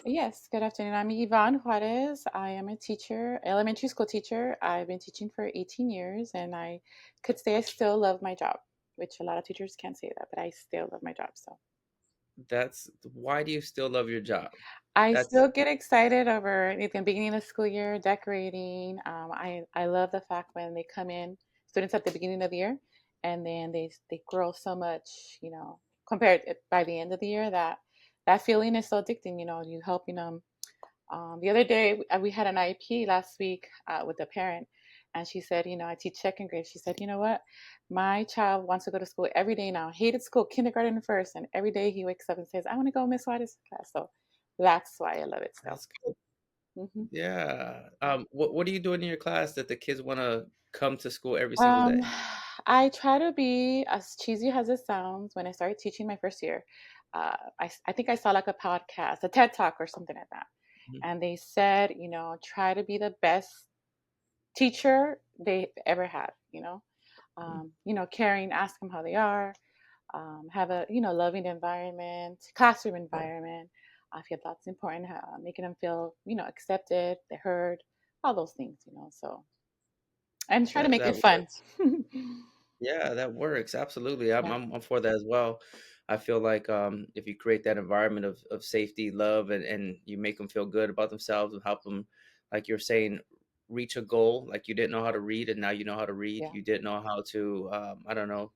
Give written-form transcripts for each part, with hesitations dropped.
Yes, good afternoon. I'm Yvonne Juarez. I am a teacher, elementary school teacher. I've been teaching for 18 years, and I could say I still love my job, which a lot of teachers can't say that, but I still love my job. So That's why do you still love your job? I That's still get excited over the beginning of the school year, decorating. I love the fact when they come in, students at the beginning of the year, and then they grow so much, compared by the end of the year that feeling is so addicting. You helping them. The other day, we had an IEP last week with a parent, and she said, I teach second grade. She said, you know what? My child wants to go to school every day now. Hated school, kindergarten first, and every day he wakes up and says, I want to go Miss Juarez's class. So that's why I love it still. that's good. hmm Yeah. What are you doing in your class that the kids want to come to school every single Um, day? I try to be as cheesy as it sounds. When I started teaching my first year, I think I saw like a podcast, a TED Talk or something like that. Mhm. And they said, try to be the best teacher they ever had, caring, ask them how they are, have a, loving environment, classroom Yeah, environment. I feel that's important, making them feel, accepted, they're heard, all those things, so and try to make it that fun. works. Yeah, that works. Absolutely. I'm Yeah, I'm, I'm for that as well. I feel like if you create that environment of safety, love, and you make them feel good about themselves and help them, like you're saying, reach a goal. Like you didn't know how to read and now you know how to read. yeah, You didn't know how to, I don't know,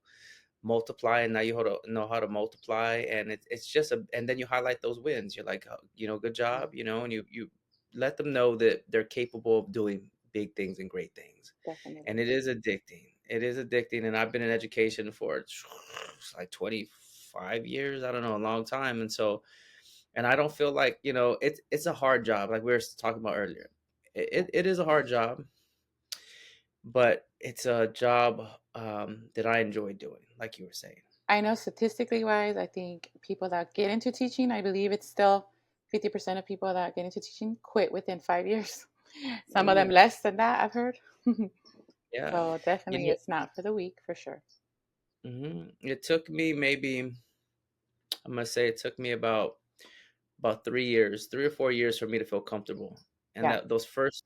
multiply and now you know how to multiply. And it's just and then you highlight those wins. You're like, good yeah, job, and you let them know that they're capable of doing big things and great things. And definitely. it is addicting. It is addicting, and I've been in education for like 25 years. I don't know, a long time. And so, and I don't feel like, it's a hard job, like we were talking about earlier. It, Yeah. it, it is a hard job, but it's a job that I enjoy doing, like you were saying. I know statistically wise, I think people that get into teaching, I believe it's still 50% of people that get into teaching quit within 5 years. Some of them Ooh, less than that, I've heard. yeah. So You definitely know, it's not for the weak for sure. it took me maybe, I'm gonna say it took me about 3 years, 3 or 4 years for me to feel comfortable. And Yeah. that those first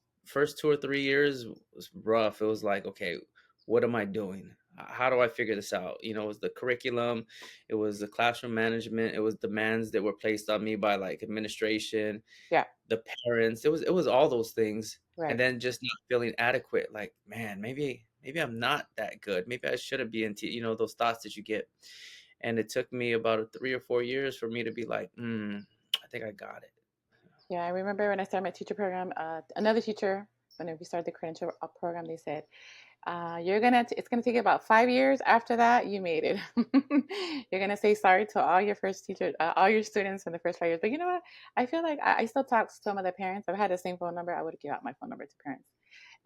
2 or 3 years was rough. It was like, okay, what am I doing? How do I figure this out? It was the curriculum, it was the classroom management, it was demands that were placed on me by like administration, Yeah. the parents. It was all those things. And Right. then just not feeling adequate. Like, man, maybe I'm not that good. Maybe I shouldn't be those thoughts that you get. And it took me about 3 or 4 years for me to be like, I think I got it. Yeah, I remember when I started my teacher program, another teacher, when we started the credential program, they said, it's gonna take you about 5 years. After that, you made it. You're gonna say sorry to all your first teacher, all your students in the first 5 years. But you know what? I feel like I still talk to some of the parents. I've had the same phone number. I would give out my phone number to parents.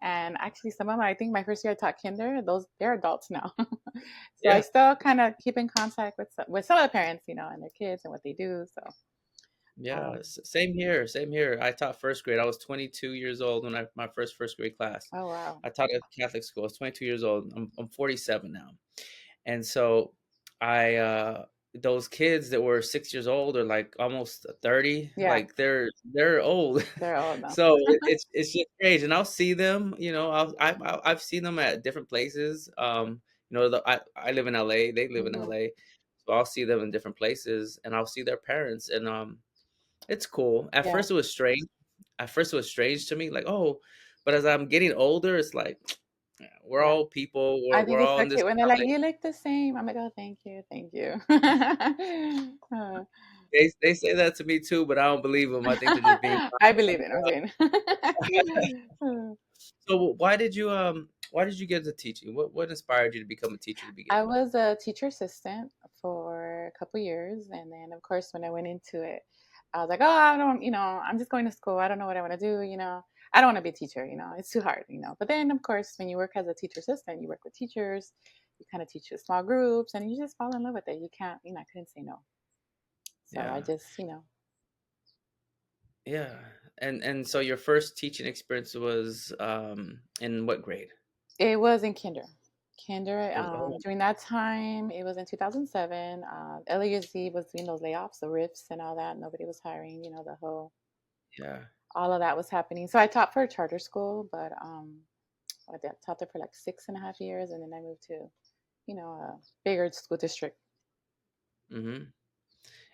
And actually, some of them, I think my first year I taught kinder. They're adults now, so I Yeah. still kind of keep in contact with some of the parents, and their kids and what they do. So, Yeah, um, same here, same here. I taught first grade. I was 22 years old when my first grade class. oh wow, I taught at a Catholic school. I was 22 years old. I'm 47 now. And so I those kids that were 6 years old or like almost 30, yeah, like they're old. they're old now. So it's just strange. And I'll see them, I've seen them at different places. I live in LA, they live in hmm LA. So I'll see them in different places and I'll see their parents and it's cool. At Yeah. first, it was strange. At first, it was strange to me, like, oh, but as I'm getting older, it's like, yeah, we're Yeah. all people. I We're think it's all so in this cute when they're like, planet. "You look the same." I'm like, "Oh, thank you, thank you." They say that to me too, but I don't believe them. I think they're just being I believe it. I'm kind. saying. So why did you get into teaching? What inspired you to become a teacher to begin I with? was a teacher assistant for a couple years, and then of course when I went into it, I was like, "Oh, I don't, I'm just going to school. I don't know what I want to do. I don't want to be a teacher. It's too hard. But then of course when you work as a teacher assistant, you work with teachers, you kind of teach with small groups, and you just fall in love with it. You can't, I couldn't say no. So I Yeah, just. yeah. And so your first teaching experience was in what grade? It was in kinder. Kinder, It was oh, during that time, it was in 2007. LAUSD was doing those layoffs, the rifts and all that. Nobody was hiring, the whole. Yeah. all of that was happening. So I taught for a charter school, but taught there for like 6.5 years, and then I moved to, a bigger school district. Hmm.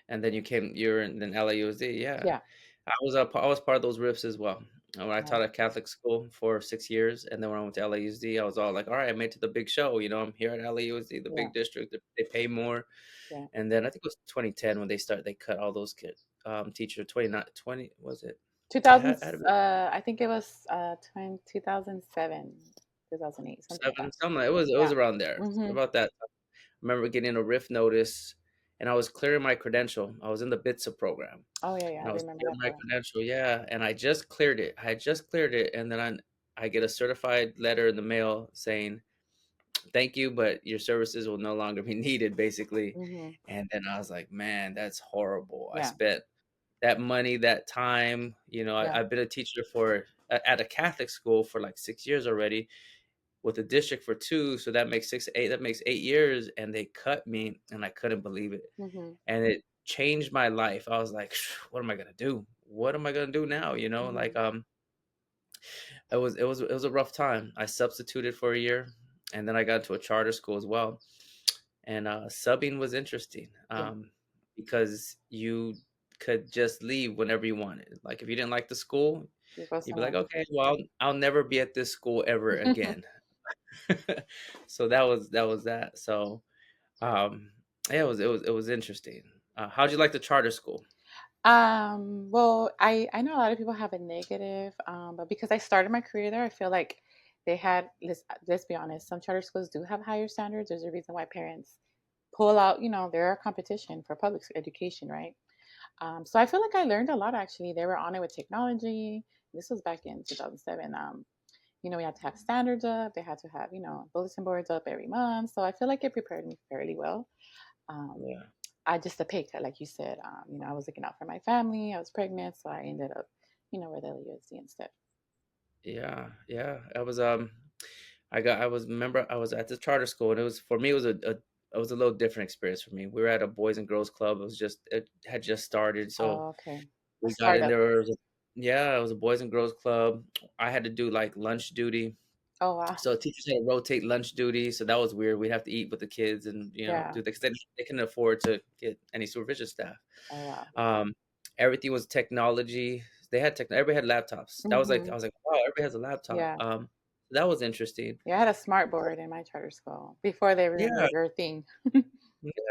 And then you're in LAUSD. Yeah. Yeah. I was part of those riffs as well. When I taught Oh, at Catholic school for 6 years, and then when I went to LAUSD, I was all like, "All right, I made it to the big show. I'm here at LAUSD, the yeah, big district. They pay more." yeah. And then I think it was 2010 when they cut all those teachers. 29, 20 was it? It 2000, had to be I think it was 2007, 2008, something like that. 7, something. It was Yeah. around there. Hmm. About that. I remember getting a riff notice, and I was clearing my credential. I was in the BITSA program, Oh, yeah, yeah. and I I was remember clearing that my program. credential. Yeah, and I just cleared it. I had just cleared it, and then I get a certified letter in the mail saying, "Thank you, but your services will no longer be needed," basically. Hmm. And then I was like, "Man, that's horrible." I Yeah, spent that money, that time. yeah. I've been a teacher at a Catholic school for like 6 years already, with a district for two, so that makes 6 8. That makes 8 years, and they cut me, and I couldn't believe it, Hmm. and it changed my life. I was like, "What am I gonna do? What am I gonna do now?" Hmm. It was a rough time. I substituted for a year, and then I got into a charter school as well. And subbing was interesting, Yeah. because you could just leave whenever you wanted. Like if you didn't like the school, You go you'd be somewhere like, else. "Okay, well, I'll never be at this school ever again." So that was that. So um, yeah, it was interesting. How'd you like the charter school? Well, I know a lot of people have a negative, but because I started my career there, I feel like they had, let's be honest, some charter schools do have higher standards. There's a reason why parents pull out, they're a competition for public education, right? So I feel like I learned a lot actually. They were on it with technology. This was back in 2007. We had to have standards up. They had to have, bulletin boards up every month. So I feel like it prepared me fairly well. Um, Yeah. I just a pay cut, like you said. I was looking out for my family. I was pregnant, so I ended up, with LUSD instead. Yeah, yeah. I was remember I was at the charter school, and it was for me. It was a little different experience for me. We were at a boys and girls club. It had just started, so Oh, okay. A we got in startup. there. Yeah, it was a boys and girls club. I had to do like lunch duty, Oh, wow. so teachers had to rotate lunch duty. So that was weird. We'd have to eat with the kids and Yeah. do the they couldn't afford to get any supervision staff. Oh, wow. Um, Everything was technology. Everybody had laptops. That was like I Hmm. was like, wow, everybody has a laptop. Yeah. That was interesting. Yeah, I had a smart board in my charter school before they even Yeah, made their thing.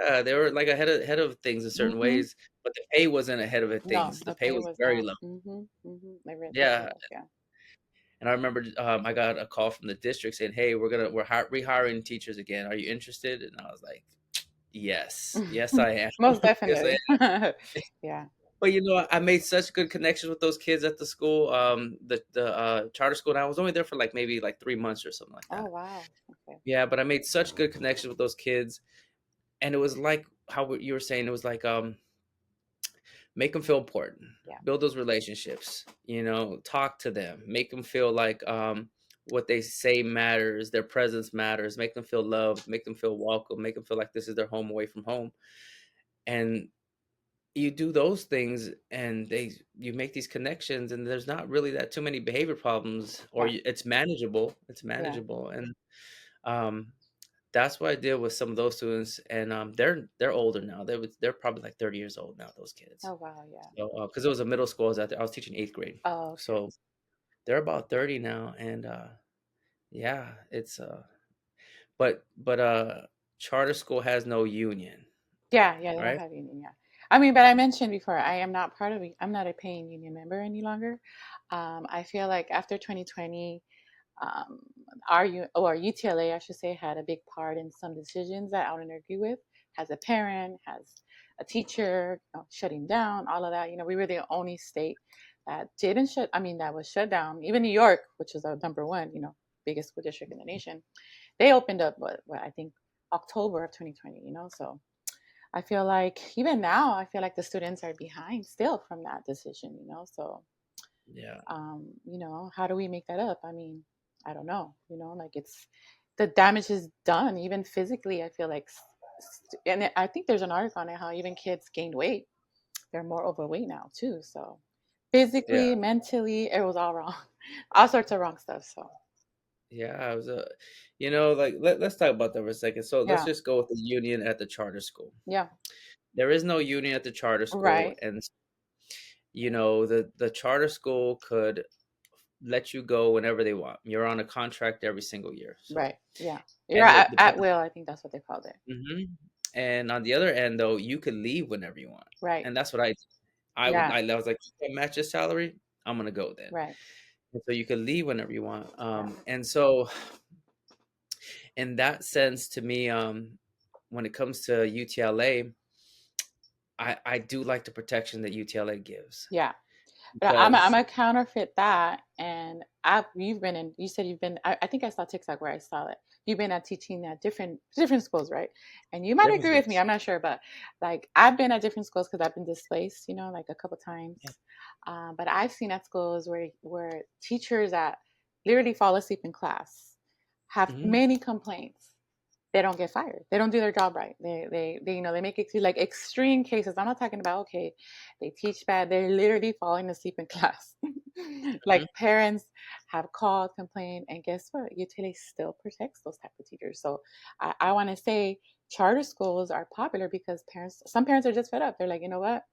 yeah, they were like ahead of things in certain Hmm. ways, but the pay wasn't ahead of No, things. The the pay pay was was very not. low. They definitely Yeah, was. Yeah. and I remember I got a call from the district saying, "Hey, rehiring teachers again. Are you interested?" And I was like, "Yes, yes, I am. Most Yes, I am." definitely. Yeah. But I made such good connections with those kids at the school, the charter school. And I was only there for like maybe like 3 months or something like Oh, that. wow. Okay. Yeah, but I made such good connections with those kids, and it was like how you were saying. It was like make them feel important, Yeah. build those relationships. Talk to them, make them feel like what they say matters, their presence matters. Make them feel loved, make them feel welcome, make them feel like this is their home away from home. And you do those things, and you make these connections, and there's not really that too many behavior problems, or Yeah. it's manageable. Yeah. And um that's what I did with some of those students. And they're older now. They're probably like 30 years old now, those kids. Oh, wow. Yeah. So because it was a middle school, I was teaching 8th grade, Oh, okay. so they're about 30 now. And yeah, it's but charter school has no union, Yeah, yeah, they don't right? have union, yeah. I mean, but I mentioned before, I am not I'm not a paying union member any longer. I feel like after 2020, um, or UTLA, I should say, had a big part in some decisions that I don't agree with. As a parent, as a teacher, shutting down, all of that. We were the only state that didn't shut. I mean, that was shut down. Even New York, which is our number one, biggest school district in the nation, they opened up. What I think October of 2020. So I feel like even now, I feel like the students are behind still from that decision. So Yeah. how do we make that up? I mean, I don't know. Like it's the damage is done, even physically. I feel like, and I think there's an article on it how even kids gained weight. They're more overweight now too. So Yeah. physically, mentally, it was all wrong. All sorts of wrong stuff. So Yeah, it was a, like let's talk about that for a second. So let's yeah, just go with the union at the charter school. yeah, There is no union at the charter school, right, and the charter school could let you go whenever they want. You're on a contract every single year. So, right, yeah. You're and at, at will. I think that's what they called it. and on the other end though, you could leave whenever you want. Right. And that's what I did. Yeah. I was like, "You can match your salary, I'm gonna go then." Right. And so you could leave whenever you want. Yeah. And so in that sense, to me, when it comes to UTLA, I do like the protection that UTLA gives Yeah. But I'm because a counterfeit that, and I've you've been in. You said you've been. I think I saw TikTok where I saw it. You've been at teaching at different schools, right? And you might different agree with me. schools. I'm not sure, but like I've been at different schools because I've been displaced. Like a couple Yeah. times. But I've seen at schools where teachers that literally fall asleep in class have Mhm. many complaints. They don't get fired. They don't do their job right. They make it like extreme cases. I'm not talking about, okay, they teach bad. They're literally falling asleep in class. Like Mhm. parents have called, complained, and guess what? Utility still protects those type of teachers. So I want to say charter schools are popular because some parents are just fed up. They're like, you know what?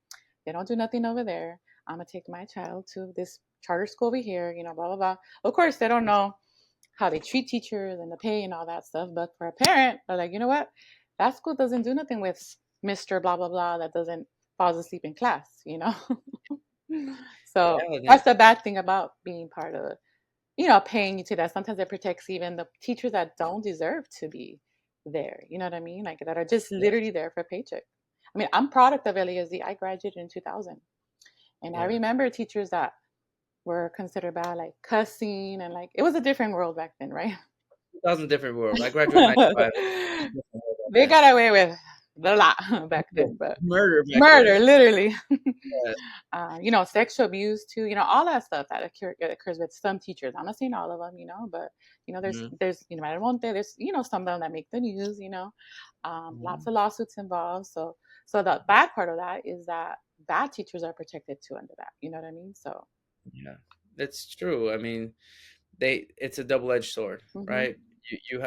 They don't do nothing over there. I'm gonna take my child to this charter school over here. Blah blah blah. Of course, they don't know how they treat teachers and the pay and all that stuff. But for a parent, they're like, you know what? That school doesn't do nothing with Mr. Blah blah blah that doesn't falls asleep in class. So Yeah, that's the bad thing about being part of, paying you to that. Sometimes it protects even the teachers that don't deserve to be there. You know what I mean? Like that are just literally there for a paycheck. I mean, I'm product of LASD. I graduated in 2000. And I yeah. remember teachers that were considered bad, like cussing and like it was a different world back then, right? 2000 different world. I graduated in '95. Different world back They then. got away with a lot back Yeah. then, but Murder back murder, then. literally. Yeah. Sexual abuse too. All that stuff that occurs with some teachers. I'm not saying all of them, but Mhm. there's I won't say there's some of them that make the news. Lots Mhm. of lawsuits involved. So the bad part of that is that bad teachers are protected too under that. You know what I mean? So. Yeah. It's true. I mean, it's a double-edged sword, Hmm. right?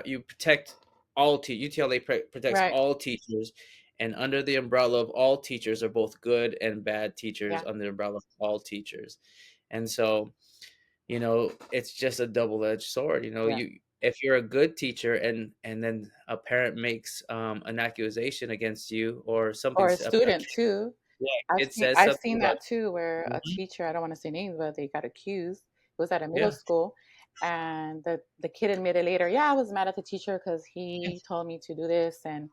You protect all UTLA protects Right. all teachers, and under the umbrella of all teachers are both good and bad teachers Yeah. under the umbrella of all teachers. And so, it's just a double-edged sword. Yeah. If you're a good teacher and then a parent makes an accusation against you or something, Or a student too. yeah, I've it seen says I've something seen about that too, where a Mhm. teacher, I don't want to say names, but they got accused. It was at a middle Yeah, school, and the kid admitted later, yeah, I was mad at the teacher because yeah, he told me to do this, and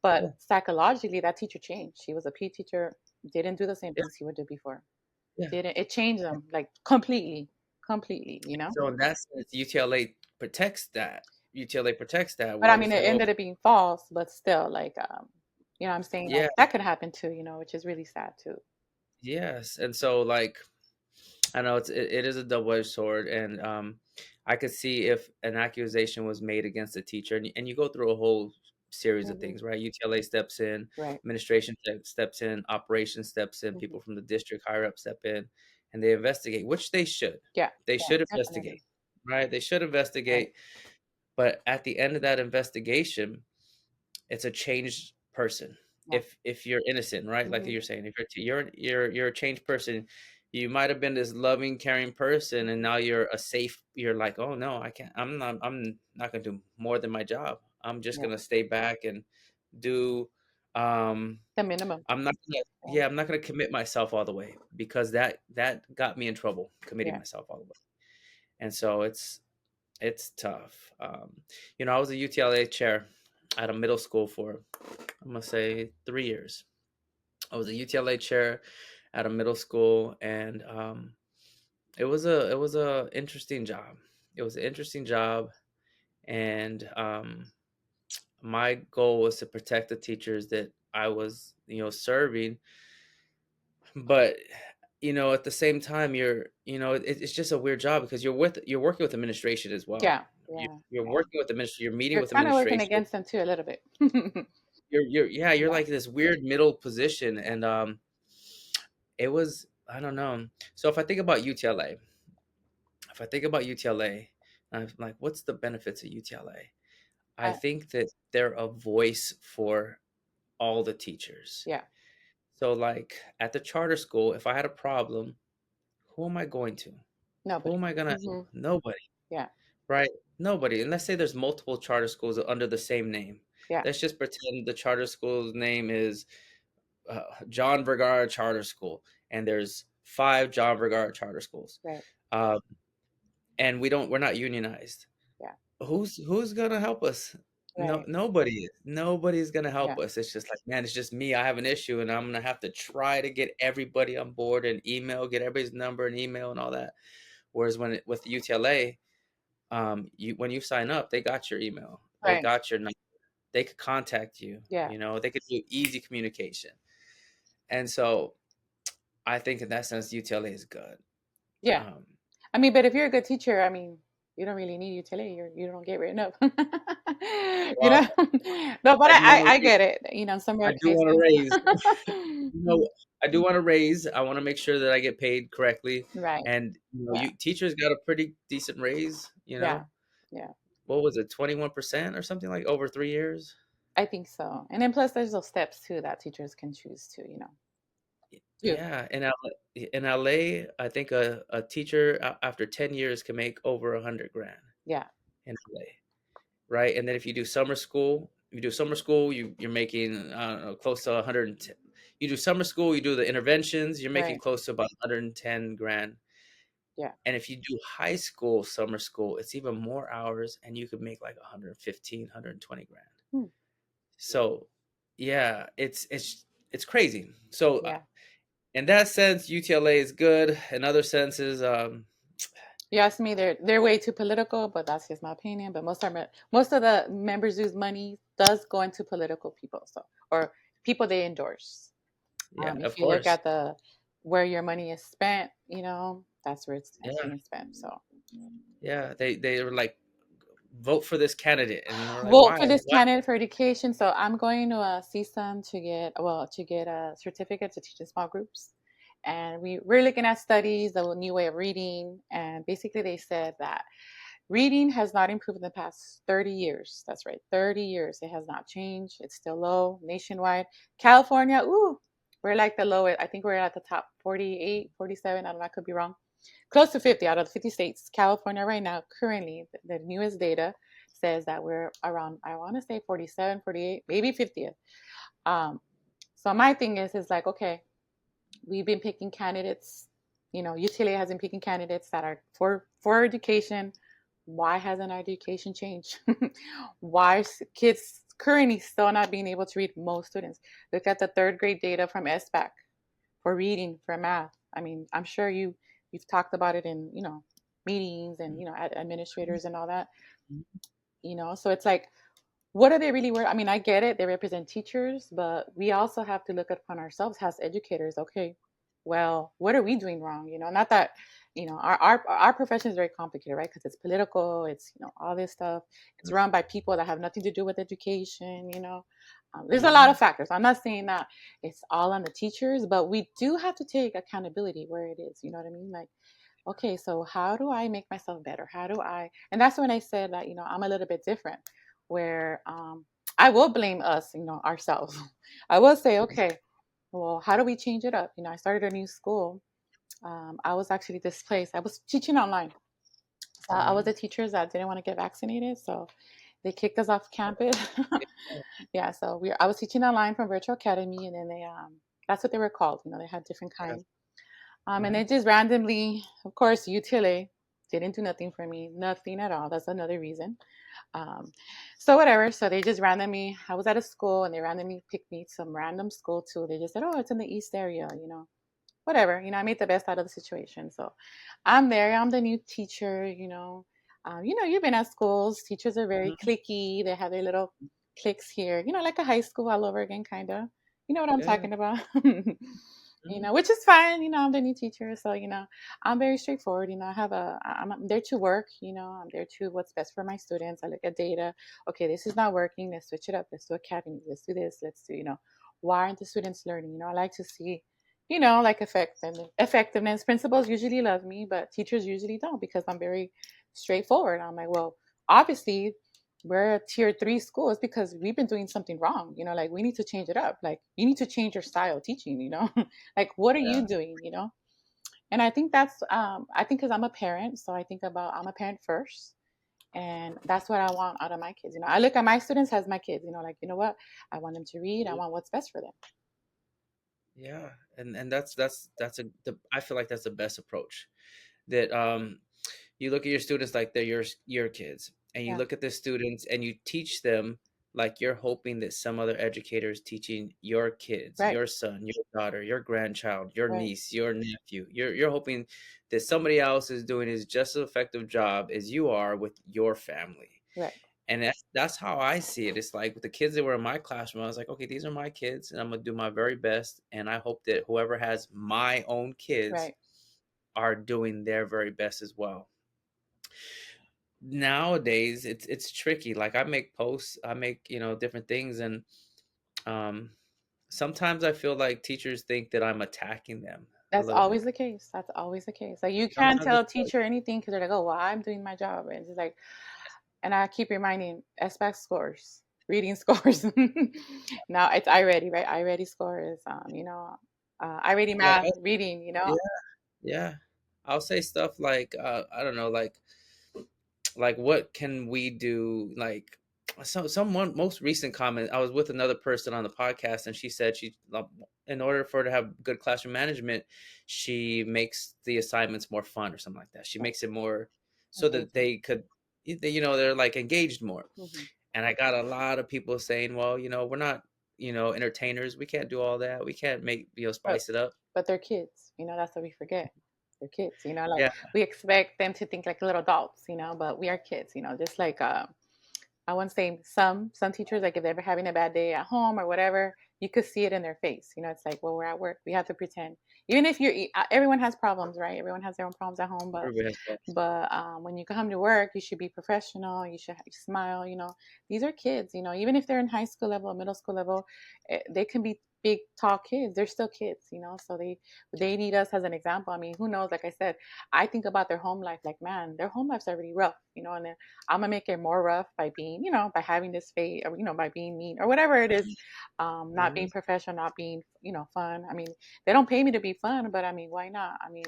but yeah, psychologically, that teacher changed. She was a PE teacher, didn't do the same yeah, things he would do before. yeah. Didn't it changed them like completely, completely, So in that sense, UTLA protects that. UTLA protects that. But I Well, mean, say, it well, ended up being false, but still, like, I'm saying yeah, like that could happen too, which is really sad too. yes, and so like I know it is a double-edged sword, and I could see if an accusation was made against a teacher, and you go through a whole series of Hmm. things, right? UTLA steps in, Right. administration steps in, operations steps in, Hmm. people from the district higher up step in, and they investigate, which they should. Yeah. They Yeah. should Definitely. investigate, right? They should Right. investigate, but at the end of that investigation, it's a changed person. Yeah. If you're innocent, right? Like Hmm. you're saying, if you're a changed person, you might have been this loving, caring person, and Hmm. now you're a safe. You're like, oh no, I can't. I'm not gonna do more than my job. I'm just Yeah. gonna stay back and do. Um, The minimum. I'm not gonna. Yeah. Yeah, I'm not gonna commit myself all the way because that got me in trouble committing Yeah. myself all the way. And so it's tough. I was a UTLA chair at a middle school for I'm gonna say 3 years. I was a UTLA chair at a middle school, and it was a interesting job. It was an interesting job, and my goal was to protect the teachers that I was serving, but at the same time it's just a weird job because you're working with administration as well. Yeah. Yeah. You're Yeah. working with administration. You're meeting You're with kind of working administration. against them too a little bit. You're Yeah. like this weird middle position, Yeah. and it was. I don't know. So if I think about UTLA, if I think about UTLA, I'm like, what's the benefits of UTLA? I Uh, think that they're a voice for all the teachers. yeah. So, like at the charter school, if I had a problem, who am I going to? Who Nobody. am I gonna? Hmm. Nobody, Yeah. right? Nobody. And let's say there's multiple charter schools under the same name. Yeah. Let's just pretend the charter school's name is John Vergara Charter School, and there's 5 John Vergara charter schools, Right. um, and we're not unionized. Yeah. Who's gonna help us? No, Right. nobody is. Nobody's gonna Yeah. help us. It's just like, man, it's just me. I have an issue, and I'm gonna have to try to get everybody on board and email, get everybody's number and email and all that. Whereas with UTLA, you when you sign up, they got your email, they Right. got your number, they could contact you. Yeah. They could do easy communication, and so I think in that sense, UTLA is good. Yeah. Um, I mean, but if you're a good teacher, I mean, you don't really need utility. You don't get written up. You well, know? No, but I do want I to get it. You know, in some I rare do want to cases. raise. I do want to raise. I want to make sure that I get paid correctly, Right. and Yeah. you teachers got a pretty decent raise. Yeah. Yeah. What was it, 21% or something like over 3 years? I think so. And then plus there's those steps too that teachers can choose to, do. Yeah, in LA, I think a teacher after 10 years can make over 100 grand Yeah. in LA, right? And then if you do summer school, you're making I don't know, close to 110. You do summer school, you do the interventions, you're making Right. close to about 110 grand. Yeah. And if you do high school, summer school, it's even more hours and you could make like 115, 120 grand. Hmm. So, yeah, it's crazy. So, Yeah. in that sense, UTLA is good. In other senses, You ask me, they're way too political, but that's just my opinion. But most of the members whose money does go into political people, so or people they endorse. yeah, If of you look course. at the where your money is spent, that's where it's Yeah, being spent. So yeah. They were like, vote for this candidate, and we're like, vote why? for this Why? candidate for education. So I'm going to CSUN to get a certificate to teach in small groups, and we're looking at studies, the new way of reading, and basically they said that reading has not improved in the past 30 years. That's right, 30 years. It has not changed. It's still low nationwide. California, ooh, we're like the lowest. I think we're at the top 48, 47. I don't know, I could be wrong. Close to 50 out of the 50 states. California right now, currently, the newest data says that we're around, I want to say 47, 48, maybe 50th. Um, so my thing is like, okay, we've been picking candidates. UTLA has been picking candidates that are for education. Why hasn't our education changed? Why are kids currently still not being able to read? Most students. Look at the third grade data from SBAC for reading, for math. I mean, I'm sure you've talked about it in meetings and administrators and all that. So it's like, what are they really worth? I mean, I get it. They represent teachers, but we also have to look upon ourselves as educators. Okay, well, what are we doing wrong? Not that, our profession is very complicated, right? Because it's political, it's, all this stuff. It's run by people that have nothing to do with education. There's a lot Mhm. of factors. I'm not saying that it's all on the teachers, but we do have to take accountability where it is. You know what I mean? Like, okay, so how do I make myself better? How do I, and that's when I said that, I'm a little bit different, where I will blame us, ourselves. I will say, okay, well, how do we change it up? I started a new school. I was actually displaced. I was teaching online. So I was Mhm. a teacher that didn't want to get vaccinated. So they kicked us off campus. Yeah. Yeah, so I was teaching online from Virtual Academy, and then that's what they were called. They had different Yeah. kinds. And they Right. just randomly, of course, UTLA didn't do nothing for me, nothing at all. That's another reason. Um, so whatever. So they just randomly, I was at a school and they randomly picked me some random school too. They just said, oh, it's in the East area. Whatever. I made the best out of the situation. So I'm there. I'm the new teacher. You've been at schools. Teachers are very Mhm. cliquey. They have their little cliques here. Like a high school all over again, kind of. You know what I'm Yeah. talking about? Mhm. Which is fine. I'm the new teacher, so I'm very straightforward. I'm there to work. I'm there to what's best for my students. I look at data. Okay, this is not working. Let's switch it up. Let's do academy. Let's do this. Let's do. Why aren't the students learning? I like to see. like effectiveness. Principals usually love me, but teachers usually don't because I'm very straightforward. I'm like, well, obviously we're a tier 3 school. It's because we've been doing something wrong. Like we need to change it up. Like you need to change your style of teaching. Like what are Yeah. you doing? And I think that's I think because I'm a parent, so I think about I'm a parent first. And that's what I want out of my kids. I look at my students as my kids, like, what? I want them to read. I want what's best for them. Yeah, and that's I feel like that's the best approach. That you look at your students like they're your kids, and you Yeah. look at the students and you teach them like you're hoping that some other educator is teaching your kids, Right. your son, your daughter, your grandchild, your Right. niece, your nephew. You're hoping that somebody else is doing is just as effective job as you are with your family. Right. And that's how I see it. It's like with the kids that were in my classroom, I was like, okay, these are my kids, and I'm gonna do my very best. And I hope that whoever has my own kids Right. are doing their very best as well. Nowadays, it's tricky. Like I make posts, I make different things, and um, sometimes I feel like teachers think that I'm attacking them a That's little bit. always the case. That's always the case. Like you can't Sometimes tell it's a like, teacher anything because they're like, "Oh, well, I'm doing my job," and it's like, and I keep reminding SBAC scores, reading scores. Now it's I ready, right? I ready scores. I ready like, math, reading. yeah, yeah. I'll say stuff like, I don't know, like what can we do, like someone most recent comment. I was with another person on the podcast, and she said in order for her to have good classroom management, she makes the assignments more fun or something like that. She Right. makes it more so that Engaging. they could, they're like engaged more. Hmm. And I got a lot of people saying, well, we're not entertainers, we can't do all that, we can't make But spice it up. but they're kids. That's what we forget. They're kids. Like Yeah. we expect them to think like little adults. But we are kids. Just like I wouldn't say some teachers, like if they're having a bad day at home or whatever, you could see it in their face. It's like, well, we're at work, we have to pretend. Even if everyone has problems, right? Everyone has their own problems at home, but Everybody has problems. when you come to work, you should be professional. You should smile. These are kids. Even if they're in high school level, middle school level, they can be big, tall kids. They're still kids. So they need us as an example. I mean, who knows? Like I said, I think about their home life. Like, man, their home life's already rough. And then I'm gonna make it more rough by being, by having this fate, or by being mean or whatever it is, not being Hmm. professional, not being, fun. I mean, they don't pay me to be fun, but I mean, why not? I mean,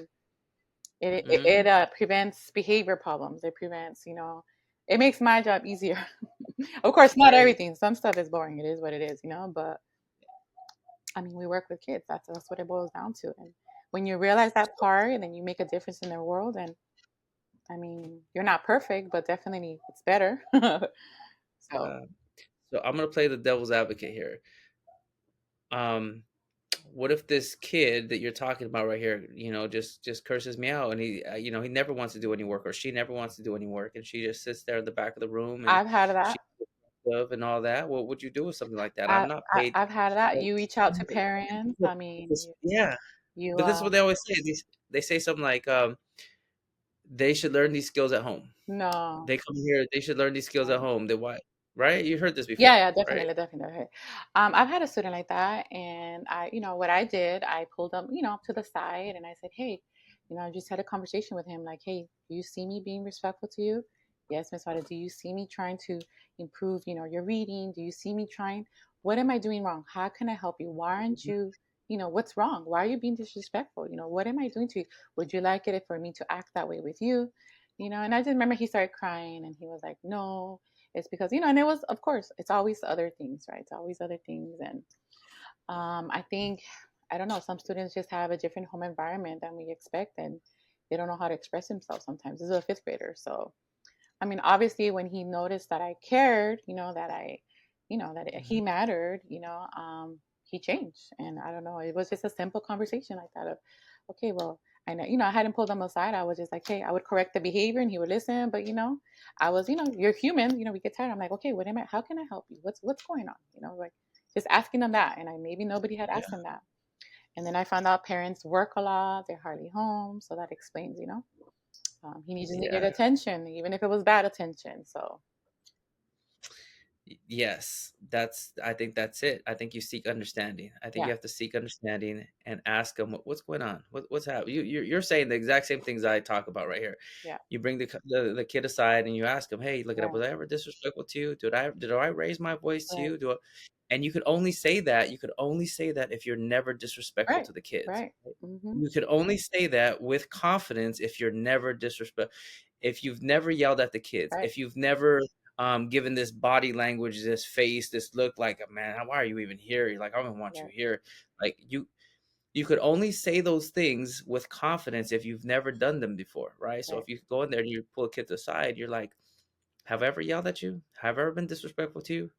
it prevents behavior problems. It prevents, it makes my job easier. Of course, not Right. everything. Some stuff is boring. It is what it is, But I mean, we work with kids. That's what it boils down to. And when you realize that part, and then you make a difference in their world, and I mean, you're not perfect, but definitely it's better. So uh, so I'm gonna play the devil's advocate here. um what if this kid that you're talking about right here, just curses me out, and he never wants to do any work, or she never wants to do any work, and she just sits there in the back of the room, and I've had she that. love and all that. What would you do with something like that? I'm I, not I paid. I've had that. But You reach out to parents. I mean, yeah, you but this is what they always say. They say something like, they should learn these skills at home. no. They come here, they should learn these skills at home. They why, right? You heard this Yeah, before, yeah, right? definitely, definitely. I've had a student like that, and what I did, I pulled them, up to the side, and I said, "Hey, I just had a conversation with him, like, hey, do you see me being respectful to you? Yes, Miss Wada. Do you see me trying to improve, your reading? Do you see me trying? What am I doing wrong? How can I help you? Why aren't Mhm, you, what's wrong? Why are you being disrespectful? What am I doing to you? Would you like it for me to act that way with you? And I just remember he started crying, and he was like, no, it's because, and it was, of course, it's always other things, right? It's always other things. And I think, I don't know, some students just have a different home environment than we expect, and they don't know how to express themselves sometimes. This is a fifth grader. So, I mean, obviously, when he noticed that I cared, that he mhm. mattered, he changed. And I don't know, it was just a simple conversation like that of, okay, well, I know, I hadn't pulled him aside. I was just like, hey, I would correct the behavior and he would listen. But, I was, you're human, we get tired. I'm like, okay, how can I help you? What's going on? Like just asking them that. And maybe nobody had Yeah, asked them that. And then I found out parents work a lot, they're hardly home. So that explains, he just needed yeah, attention, even if it was bad attention. So Yes, that's I think that's it. I think you seek understanding. I think Yeah, you have to seek understanding and ask them what's going on? What's happening? You're saying the exact same things I talk about right here. yeah, You bring the kid aside and you ask him, "Hey, look it up. right, Was I ever disrespectful to you? Did I raise my voice to right, you? Do I?" And you could only say that. You could only say that if you're never disrespectful right, to the kids. right. Mm-hmm. You could only say that with confidence if you're never if you've never yelled at the kids, Right, if you've never given this body language, this face, this look like, man, why are you even here? You're like, I don't want you right, here. Like you could only say those things with confidence if you've never done them before, right? So right. if you go in there and you pull a kid aside, you're like, have I ever yelled at you? Have I ever been disrespectful to you?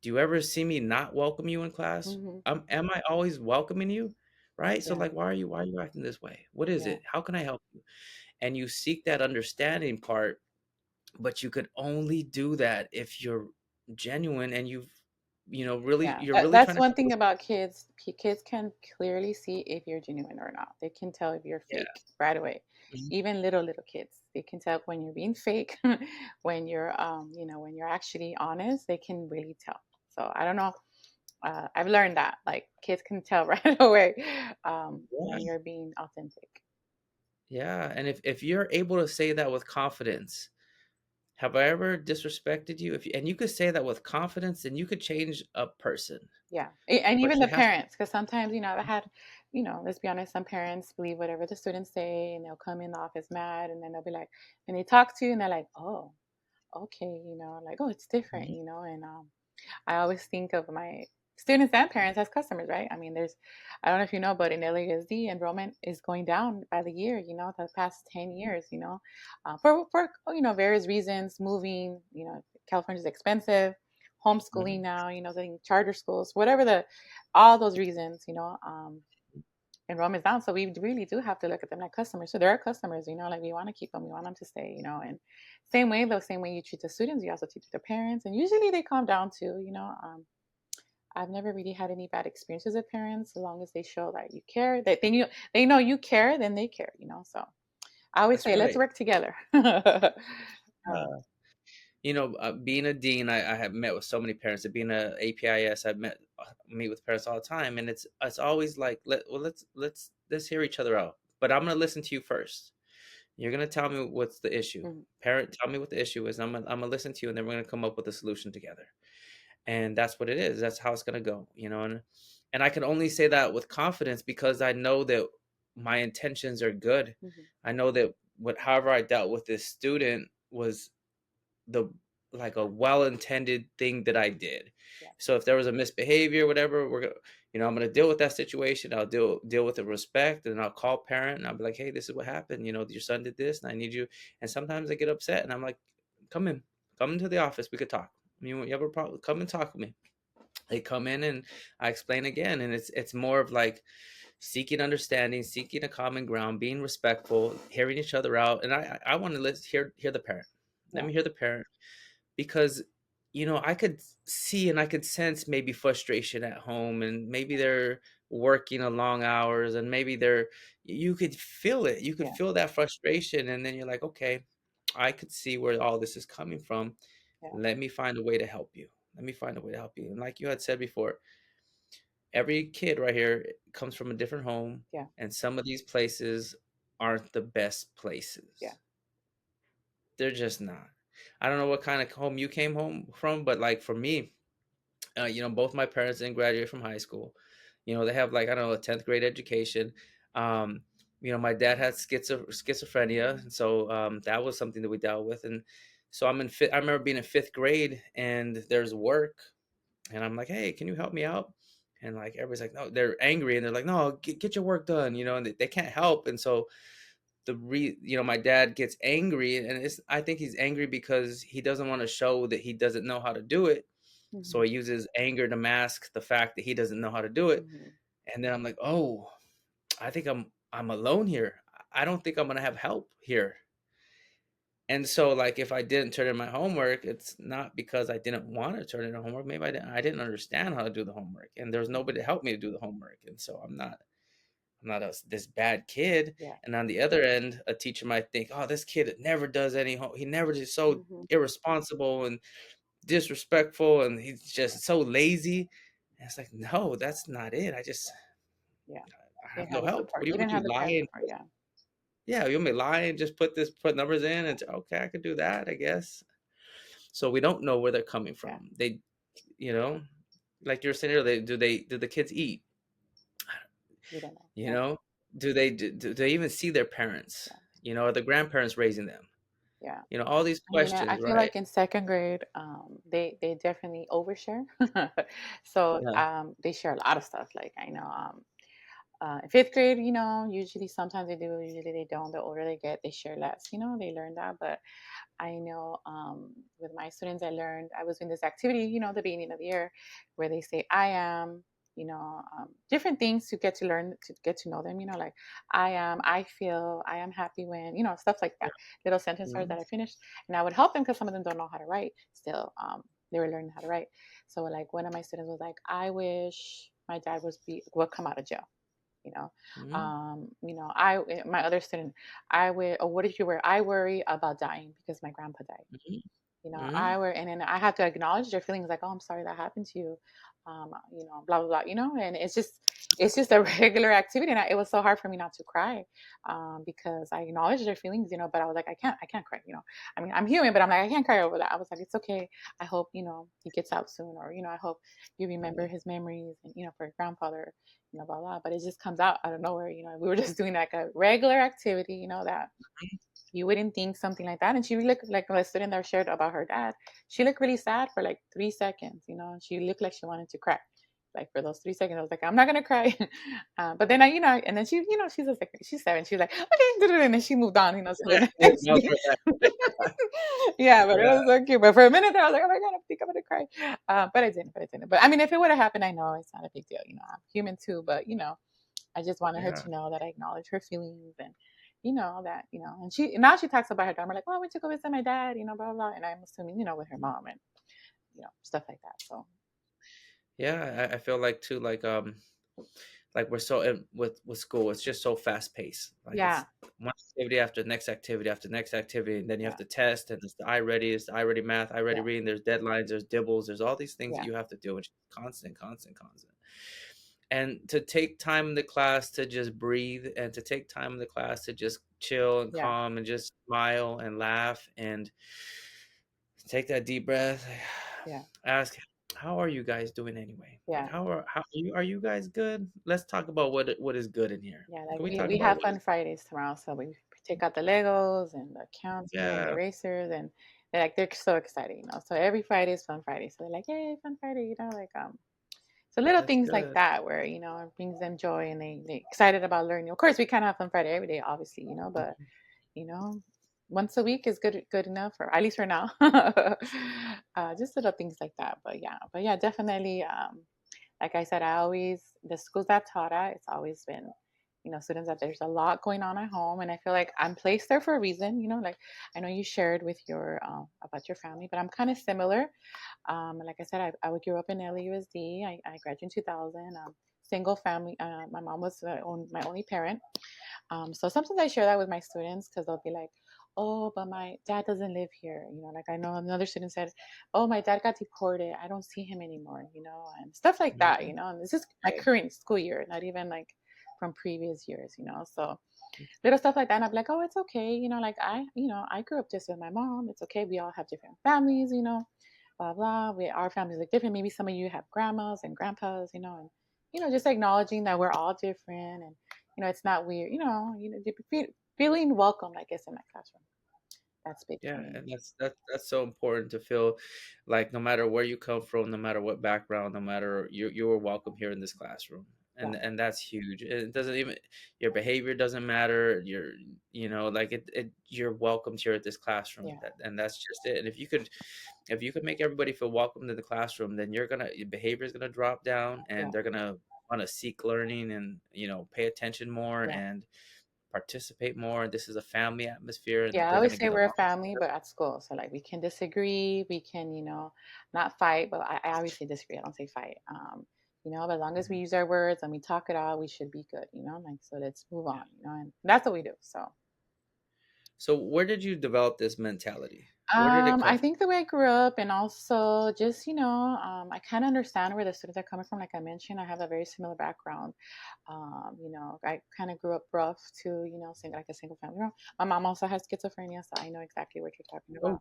Do you ever see me not welcome you in class? Mm-hmm. Am I always welcoming you? Right? So Yeah, like why are you acting this way? What is yeah, it? How can I help you? And you seek that understanding part, but you could only do that if you're genuine and yeah. you're really That's trying to one help thing those about kids. kids. Kids can clearly see if you're genuine or not. They can tell if you're Yeah. fake right away. Mhm. Even little kids, they can tell when you're being fake, when you're when you're actually honest. They can really tell. So I don't know. I've learned that like kids can tell right away when Yeah. you're being authentic. Yeah. And if you're able to say that with confidence, have I ever disrespected you? If you, and you could say that with confidence, then you could change a person. Yeah, and But even the you have to. parents, because sometimes I've had, let's be honest, some parents believe whatever the students say, and they'll come in the office mad, and then they'll be like, and they talk to you, and they're like, oh, okay, like, oh, it's different, Mhm. and I always think of my students and parents as customers, right? I mean, I don't know if you know, but in LASD, enrollment is going down by the year, the past 10 years, for various reasons, moving, California's expensive, homeschooling Mhm. now, getting charter schools, whatever all those reasons, enrollment's down. So we really do have to look at them like customers. So there are customers, like we want to keep them, we want them to stay, and same way you treat the students, you also treat the parents, and usually they calm down too. I've never really had any bad experiences with parents, as long as they show that you care, that they know you care, then they care. So I always That's say, let's right. work together. Being a dean, I have met with so many parents. And being a APIS, I've meet with parents all the time, and it's always like let's hear each other out. But I'm gonna listen to you first. You're gonna tell me what's the issue. Mhm, Parent, tell me what the issue is. I'm gonna listen to you, and then we're gonna come up with a solution together. And that's what it is. That's how it's gonna go. And I can only say that with confidence because I know that my intentions are good. mhm. I know that however I dealt with this student was the like a well-intended thing that I did. Yeah, So if there was a misbehavior, whatever, I'm gonna deal with that situation. I'll deal with it with respect, and I'll call parent, and I'll be like, hey, this is what happened. Your son did this, and I need you. And sometimes they get upset, and I'm like, come in, come into the office. We could talk. You have a problem? Come and talk with me. They come in, and I explain again, and it's more of like seeking understanding, seeking a common ground, being respectful, hearing each other out. And I want to hear the parent. Let yeah, me hear the parent because I could see and I could sense maybe frustration at home, and maybe they're working a long hours, and maybe you could feel it. You could yeah, feel that frustration, and then you're like, okay, I could see where all this is coming from. yeah, Let me find a way to help you. Let me find a way to help you. And like you had said before, every kid right here comes from a different home, yeah, and some of these places aren't the best yeah, places. They're just not. I don't know what kind of home you came home from, but like for me, both my parents didn't graduate from high school. They have like, I don't know, a 10th grade education. Um, my dad had schizophrenia, and so that was something that we dealt with. And so I remember being in fifth grade, and there's work, and I'm like, hey, can you help me out? And like everybody's like, no, they're angry, and they're like, no, get your work done, and they can't help. And so my dad gets angry, and I think he's angry because he doesn't want to show that he doesn't know how to do it, so hmm he uses anger to mask the fact that he doesn't know how to do it. hmm And then I'm like, oh, I think I'm alone here. I don't think I'm gonna have help here. And so like if I didn't turn in my homework, it's not because I didn't want to turn in the homework. Maybe I didn't understand how to do the homework, and there was nobody to help me to do the homework. And so I'm not this bad kid. yeah, And on the other end, a teacher might think, oh, this kid never does any home. He never is so hmm irresponsible. And disrespectful and he's just so lazy. And it's like, no, that's not it. Yeah. I They have had no the help. What support. do you You want didn't me have to the lie parent and support. Yeah. yeah, you want me to lie and just put numbers in and okay, I could do that, I guess. So we don't know where they're coming Yeah. from. They, you know, like you're saying earlier, do the kids eat? We don't know. You Yeah. know, do they even see their parents? Yeah. You know, are the grandparents raising them? Yeah. You know, all these I mean, I questions, feel right? like in second grade, they definitely overshare. So Yeah. they share a lot of stuff. Like I know, in fifth grade, usually sometimes they do, usually they don't. The older they get, they share less. They learn that. But I know with my students, I was in this activity, the beginning of the year, where they say, I am, different things to get to learn, to get to know them, like I am, I feel, I am happy when, stuff like that, little sentence words Mhm. that I finished. And I would help them because some of them don't know how to write still. They were learning how to write. So like one of my students was like, I wish my dad would come out of jail. Mhm. My other student, what did you wear? I worry about dying because my grandpa died. Mhm. I Mhm. were, and then I have to acknowledge their feelings, like, oh, I'm sorry that happened to you, blah blah blah, and it's just a regular activity, and it was so hard for me not to cry, because I acknowledge their feelings, but I was like, I can't cry, I mean, I'm human, but I'm like, I can't cry over that. I was like, it's okay. I hope he gets out soon, or I hope you remember his memories, and for your grandfather, blah blah. But it just comes out of nowhere. We were just doing like a regular activity, that you wouldn't think something like that. And she really looked like a student that shared about her dad. She looked really sad for like 3 seconds, and she looked like she wanted to cry. Like for those 3 seconds, I was like, I'm not gonna cry. But then and then she's just like, she's 7. She's like, okay, and then she moved on, to the Moving next on thing. from that. Yeah, but it Yeah. was so cute. But for a minute there, I was like, oh my god, I think I'm gonna cry. But I didn't. But I didn't. But I mean, if it would have happened, I know it's not a big deal. I'm human too. But I just wanted her Yeah. to know that I acknowledge her feelings, and that and now she talks about her dad. We're like, oh, I went to go visit my dad, blah blah. And I'm assuming with her mom, and stuff like that. So Yeah, I feel like too, like we're so with school, it's just so fast paced. Like it's yeah, one activity after the next activity after the next activity, and then you have yeah, to test, and it's the I ready math, I ready yeah, reading. There's deadlines, there's dibbles, there's all these things that yeah, you have to do, which is constant, constant, constant. And to take time in the class to just breathe, and to take time in the class to just chill and yeah, calm and just smile and laugh and take that deep breath. yeah, Ask, how are you guys doing anyway? Like, yeah. are you guys good? Let's talk about what is good in here. Yeah, like Can we we talk we about have what is fun Fridays tomorrow, so we take out the Legos and the counter and the yeah, erasers, and they're so excited, So every Friday is fun Friday. So they're like, "Yay, fun Friday!" Like so little that's things like good. that where it brings them joy, and they excited about learning. Of course, we can't have fun Friday every day, obviously, but you know, once a week is good enough, or at least for now. Just little things like that, but yeah, definitely. Like I said, the schools I've taught at, it's always been, students that there's a lot going on at home. And I feel like I'm placed there for a reason, like I know you shared with about your family, but I'm kind of similar. Like I said, I grew up in LUSD. I graduated in 2000. Single family. My mom was my only parent. So sometimes I share that with my students because they'll be like, oh, but my dad doesn't live here. Like I know another student said, oh, my dad got deported. I don't see him anymore, and stuff like that, Mhm. And this is my Right. current school year, not even like from previous years, So little stuff like that. And I'm like, oh, it's okay. Like I grew up just with my mom. It's okay. We all have different families, blah, blah. Our families look different. Maybe some of you have grandmas and grandpas, and, just acknowledging that we're all different, and it's not weird, feeling welcome, I guess, in my classroom. That's big for Yeah, me. and that's so important to feel like no matter where you come from, no matter what background, no matter you were welcome here in this classroom. Yeah, And that's huge. It doesn't even your behavior doesn't matter. Like you're welcomed here at this classroom. yeah, And that's just it. And if you could make everybody feel welcome to the classroom, then your behavior is gonna drop down yeah, and they're gonna want to seek learning and pay attention more yeah. and participate more. This is a family atmosphere and Yeah, I they're always gonna say get we're a along. family, but at school. So like we can disagree, we can, not fight, but I always say disagree. I don't say fight. But as long as we Mhm. use our words and we talk it out, we should be good, like so let's move on, and that's what we do. So So where did you develop this mentality? Where did it come I from? think the way I grew up, and also just, I kind of understand where the students are coming from. Like I mentioned, I have a very similar background. I kind of grew up rough too, like a single family. My mom also has schizophrenia, so I know exactly what you're talking Oh, about.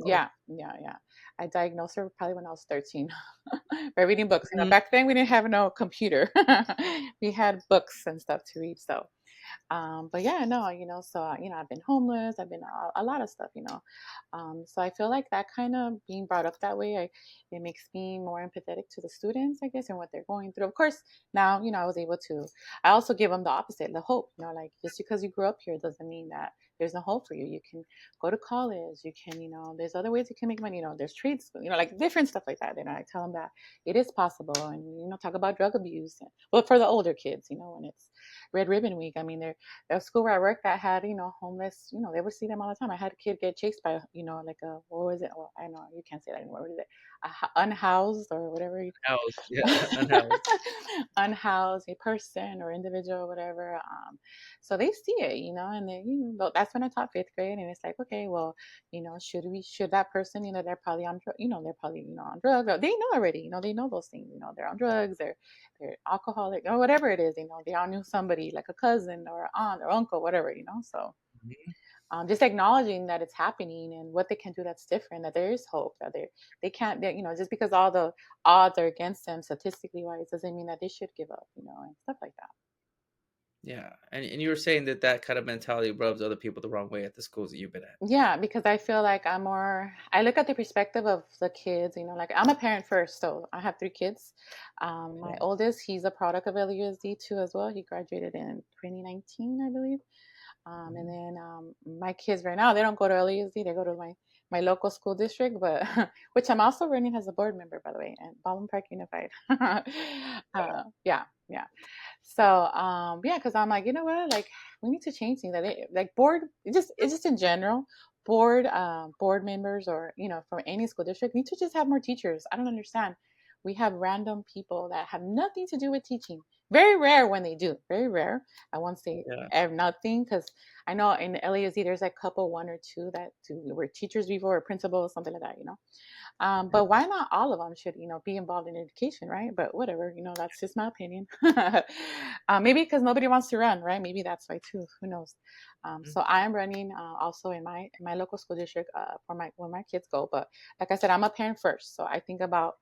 oh. Yeah. I diagnosed her probably when I was 13 by reading books. Mhm. Back then we didn't have no computer. We had books and stuff to read. So but yeah, no, so I've been homeless, I've been a lot of stuff, so I feel like that kind of being brought up that way, it makes me more empathetic to the students, I guess, and what they're going through. Of course, now I was able to. I also give them the opposite, the hope. Like just because you grew up here doesn't mean that there's no hope for you. You can go to college. You can, there's other ways you can make money. There's trades, like different stuff like that. I tell them that it is possible, and talk about drug abuse. But for the older kids, when it's Red Ribbon Week, I mean, the school where I worked at had, homeless, they would see them all the time. I had a kid get chased by, like what was it? Well, I know you can't say that anymore. What is it? Unhoused or whatever. Unhoused. Yeah, unhoused. Unhoused a person or individual or whatever. So they see it, and then, that's when I taught fifth grade. And it's like, okay, well, should that person, they're probably on, they're probably, on drugs. Or they know already, they know those things, they're on drugs, they're alcoholic or whatever it is, they all knew somebody like a cousin or aunt or uncle, whatever, so Mhm. just acknowledging that it's happening and what they can do that's different, that there is hope, that they can't, just because all the odds are against them statistically wise doesn't mean that they should give up, and stuff like that. Yeah, and you were saying that that kind of mentality rubs other people the wrong way at the schools that you've been at. Yeah, because I feel like I look at the perspective of the kids, like I'm a parent first, so I have three kids. My Okay. oldest, he's a product of LUSD too as well. He graduated in 2019, I believe. And Mhm. then my kids right now, they don't go to LUSD, they go to my local school district, but which I'm also running as a board member, by the way, and Baldwin Park Unified. Yeah. So yeah, because I'm like, you know what, like we need to change things. Like board, it's just in general, board members or from any school district need to just have more teachers. I don't understand. We have random people that have nothing to do with teaching. Very rare when they do. Very rare. I won't say Yeah. nothing because I know in the LASD there's like a couple, one or two that were teachers before or principals, something like that. But Yeah. why not all of them should, be involved in education, right? But whatever, that's just my opinion. Maybe because nobody wants to run, right? Maybe that's why too. Who knows? Mhm. So I am running also in my local school district for my where my kids go. But like I said, I'm a parent first, so I think about,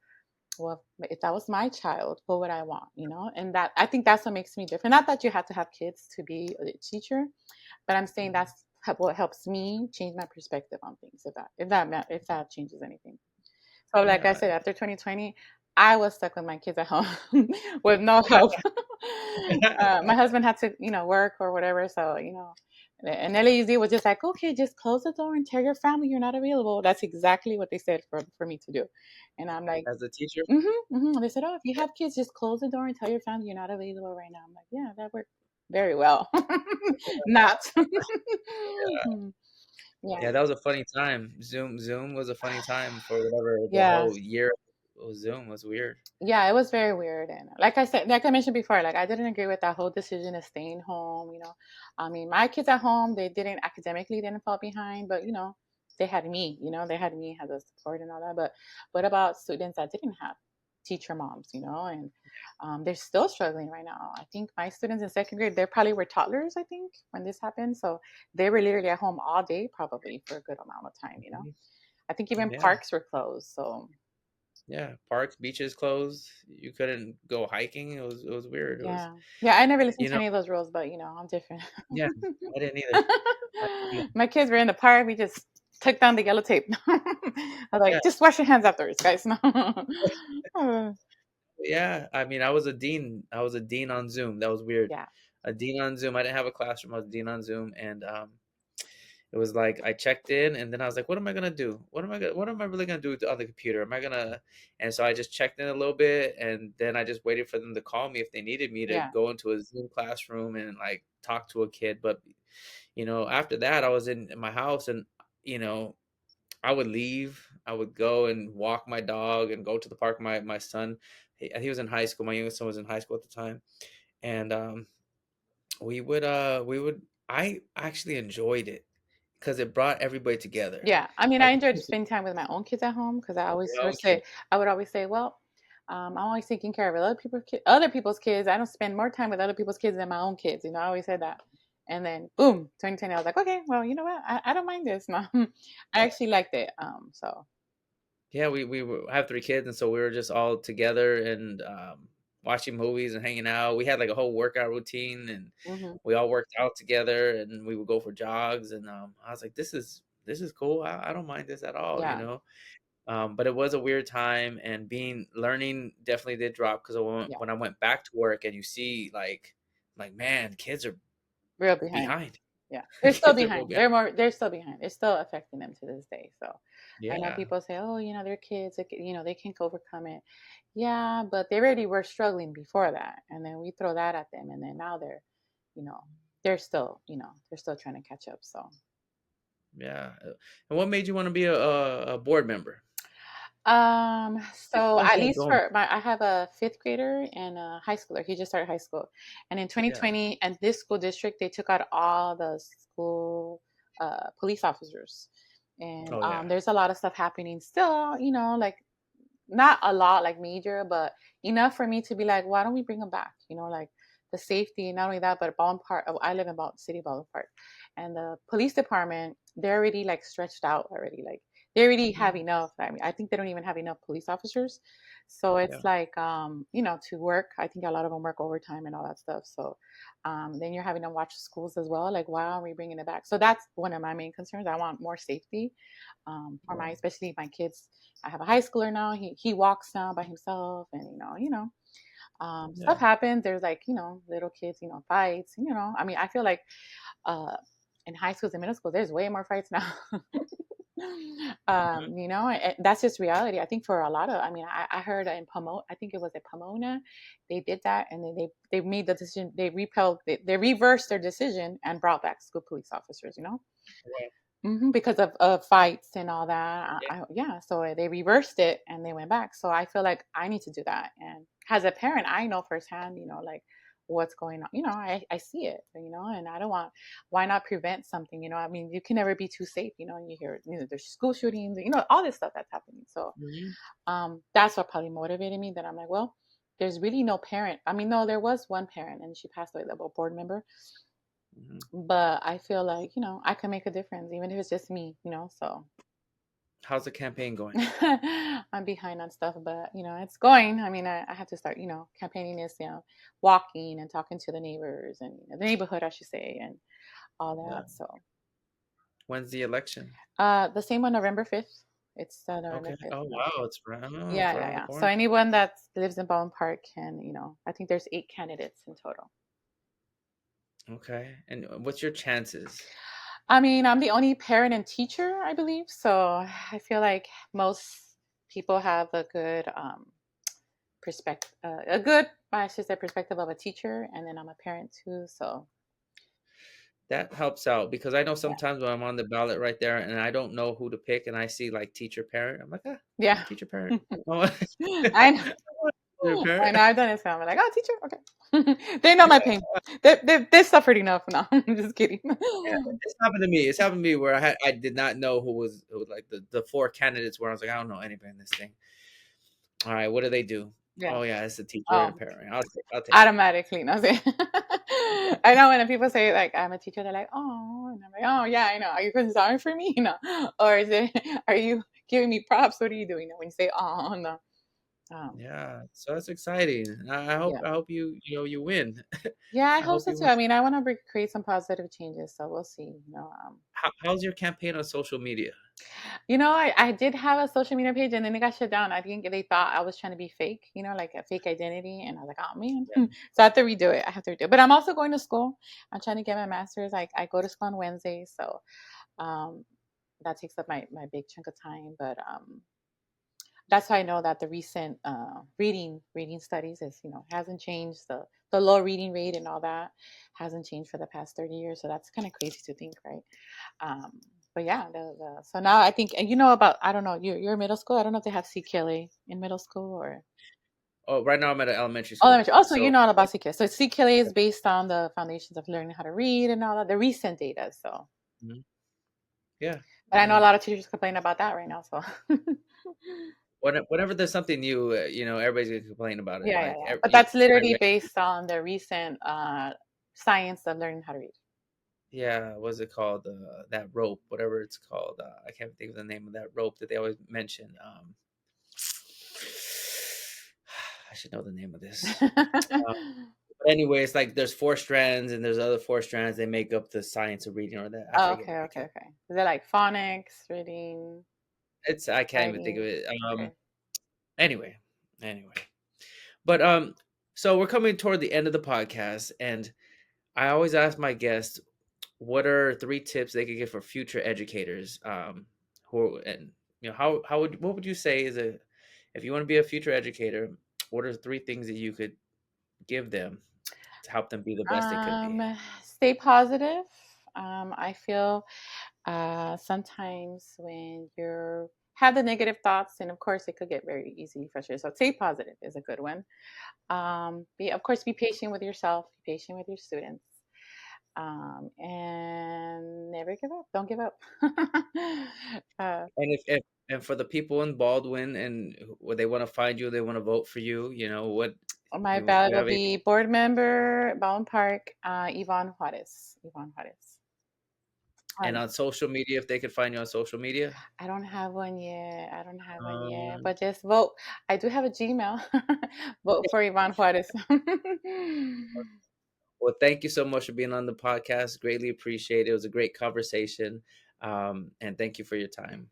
well, if that was my child, what would I want? And that I think that's what makes me different. Not that you have to have kids to be a teacher, but I'm saying Mhm. that's what helps me change my perspective on things. If that changes anything. So, like I Yeah. said, after 2020, I was stuck with my kids at home with no help. My husband had to, work or whatever. So, and LAUZ was just like, okay, just close the door and tell your family you're not available. That's exactly what they said for me to do. And I'm like, As a teacher? They said, oh, if you have kids, just close the door and tell your family you're not available right now. I'm like, yeah, that worked very well. Not. Yeah. Yeah, that was a funny time. Zoom was a funny time for whatever the Yeah. whole year of Zoom was weird. Yeah, it was very weird. And like I said, like I mentioned before, like I didn't agree with that whole decision of staying home. I mean, my kids at home, they didn't academically didn't fall behind, but they had me, they had me as a support and all that. But what about students that didn't have teacher moms, and they're still struggling right now. I think my students in second grade, they probably were toddlers, I think, when this happened. So they were literally at home all day, probably for a good amount of time. Mhm. I think even Yeah. parks were closed. So Yeah. Parks, beaches closed. You couldn't go hiking. It was weird. It was, yeah. Yeah, I never listened you to know, any of those rules, but I'm different. yeah, I didn't either. I didn't either. My kids were in the park. We just took down the yellow tape. I was like, Yeah. just wash your hands afterwards, guys. No. Uh, Yeah. I mean, I was a dean. I was a dean on Zoom. That was weird. yeah. A dean on Zoom. I didn't have a classroom. I was a dean on Zoom, and it was like I checked in, and then I was like, "What am I gonna do? What am I really gonna do on the computer? Am I gonna?" And so I just checked in a little bit, and then I just waited for them to call me if they needed me to Yeah. go into a Zoom classroom and like talk to a kid. But after that, I was in my house, and you know, I would leave. I would go and walk my dog and go to the park. My son, he was in high school. My youngest son was in high school at the time, and we would I actually enjoyed it because it brought everybody together. Yeah, I mean, I Like, enjoyed spending time with my own kids at home because okay, I would always say, well, I'm always taking care of other people's kids. I don't spend more time with other people's kids than my own kids. I always said that. And then, boom, 2020, I was like, okay, well, you know what? I don't mind this. No, I actually liked it. So yeah, have 3 kids, and so we were just all together and watching movies and hanging out. We had like a whole workout routine, and mhm, we all worked out together, and we would go for jogs. And I was like, this is cool. I don't mind this at all, you yeah, know. But it was a weird time, and being learning definitely did drop because yeah, when I went back to work, and you see like man, kids are real behind. behind. Yeah, they're still Kids are real behind. behind. They're still behind. It's still affecting them to this day. So I know Yeah, people say, oh, they're kids. They can't overcome it. Yeah, but they already were struggling before that, and then we throw that at them, and then now you know, they're still trying to catch up. So, yeah. And what made you want to be a board member? so How's at that least going? for I have a fifth grader and a high schooler. He just started high school, and in Yeah. 2020, at this school district, they took out all the school police officers, and Oh yeah. there's a lot of stuff happening still. Like not a lot like major, but enough for me to be like, why don't we bring them back? Like the safety, not only that, but Baldwin Park. I live in City Baldwin Park, and the police department, they're already like stretched out already. Like they already have Mhm. enough. I mean, I think they don't even have enough police officers. So it's Yeah. like, to work. I think a lot of them work overtime and all that stuff. So then you're having to watch schools as well. Like, why aren't we bringing it back? So that's one of my main concerns. I want more safety for Yeah. especially my kids. I have a high schooler now. He walks now by himself, and stuff Yeah. happens. There's like little kids, fights. I mean, I feel like uh, in high schools and middle schools, there's way more fights now. Mhm. That's just reality. I think for a lot of, I mean, I heard in Pomona, I think it was at Pomona, they did that, and then they made the decision. They reversed their decision and brought back school police officers. Wow. Because of fights and all that. Yeah. Yeah, so they reversed it and they went back. So I feel like I need to do that. And as a parent, I know firsthand, like what's going on. I see it, and I don't want, why not prevent something? I mean, you can never be too safe, and you hear, there's school shootings, all this stuff that's happening. So Mhm. that's what probably motivated me that I'm like, well, there's really no parent. I mean, no, there was one parent and she passed away, the board member, Mhm. but I feel like, I can make a difference, even if it's just me, so How's the campaign going? I'm behind on stuff, but it's going. I mean, I have to start, campaigning this, walking and talking to the neighbors and the neighborhood, I should say, and all Yeah. that. So, When's the election? the same on November 5th. It's Okay. November 5th. Oh Yeah. wow, it's right. Oh, it's Yeah, right yeah, around the yeah. So corner. anyone that lives in Baldwin Park can, I think there's 8 candidates in total. Okay. And what's your chances? I mean, I'm the only parent and teacher, I believe. So I feel like most people have a good perspective, I should say, perspective of a teacher, and then I'm a parent too. So That helps out because I know yeah, sometimes when I'm on the ballot right there and I don't know who to pick and I see like teacher parent, I'm like, ah, yeah. teacher parent. Oh, I know, teacher I parent. know. I've done it. So I'm like, oh, teacher, okay. They know my pain. They suffered enough. No, I'm just kidding. Yeah, it's happened to me. It's happened to me where I did not know who was like the 4 candidates where I was like, I don't know anybody in this thing. All right, what do they do? Yeah. Oh yeah, it's a teacher and a Um, parent. I'll take it. Automatically, no sé. I know when people say like I'm a teacher, they're like, oh, and I'm like, oh yeah, I know. Are you feeling sorry for me? No, or is it? Are you giving me props? What are you doing? When you say, oh no, um, Yeah, so that's exciting. yeah, I hope you win. yeah, I I hope hope so you too. win. I mean, I want to create some positive changes, so we'll see. How's your campaign on social media? I did have a social media page and then it got shut down. I think they thought I was trying to be fake, like a fake identity. And I was like, oh man. Yeah. So I have to redo it. I have to redo it. But I'm also going to school. I'm trying to get my master's. I go to school on Wednesdays. So um, that takes up my big chunk of time. But that's how I know that the recent reading studies is, hasn't changed. The low reading rate and all that hasn't changed for the past 30 years. So that's kind of crazy to think, right? Um, but yeah, so now I think, and about, I don't know, you're middle school. I don't know if they have CKLA in middle school or Oh, right now I'm at an elementary school. elementary. Also, you So know all about CKLA. So CKLA is based on the foundations of learning how to read and all that, the recent data. So Mhm. Yeah. But I know a And lot of teachers complain about that right now. So whenever there's something new, everybody's gonna complain about it. yeah, yeah, Like yeah. But that's right literally away. based on the recent science of learning how to read. Yeah, what's it called? That rope, whatever it's called. I can't think of the name of that rope that they always mention. I should know the name of this. Uh, but anyway, it's like there's four strands, and there's other four strands. They make up the science of reading, or that I Oh, forget okay, it. I okay, can't. okay. Is it like phonics, reading, I can't even think of writing? it. Okay. Anyway, anyway. But so we're coming toward the end of the podcast, and I always ask my guests, what are three tips they could give for future educators? Who and how would what would you say is a if you want to be a future educator, what are three things that you could give them to help them be the best they could be? Stay positive. I feel sometimes when you're have the negative thoughts, and of course it could get very easily frustrated. So stay positive is a good one. Be of course be patient with yourself, be patient with your students, and never give up. Don't give up. uh, And if and for the people in Baldwin and they want to find you, they want to vote for you. What my you ballot will have any? be board member, Ballin Park, Yvonne Juarez. Yvonne Juarez. And on social media, if they could find you on social media. I don't have one yet. I don't have one yet. Um, But just vote. I do have a Gmail. Vote for Yvonne Juarez. Well, thank you so much for being on the podcast. Greatly appreciate it. It was a great conversation. And thank you for your time.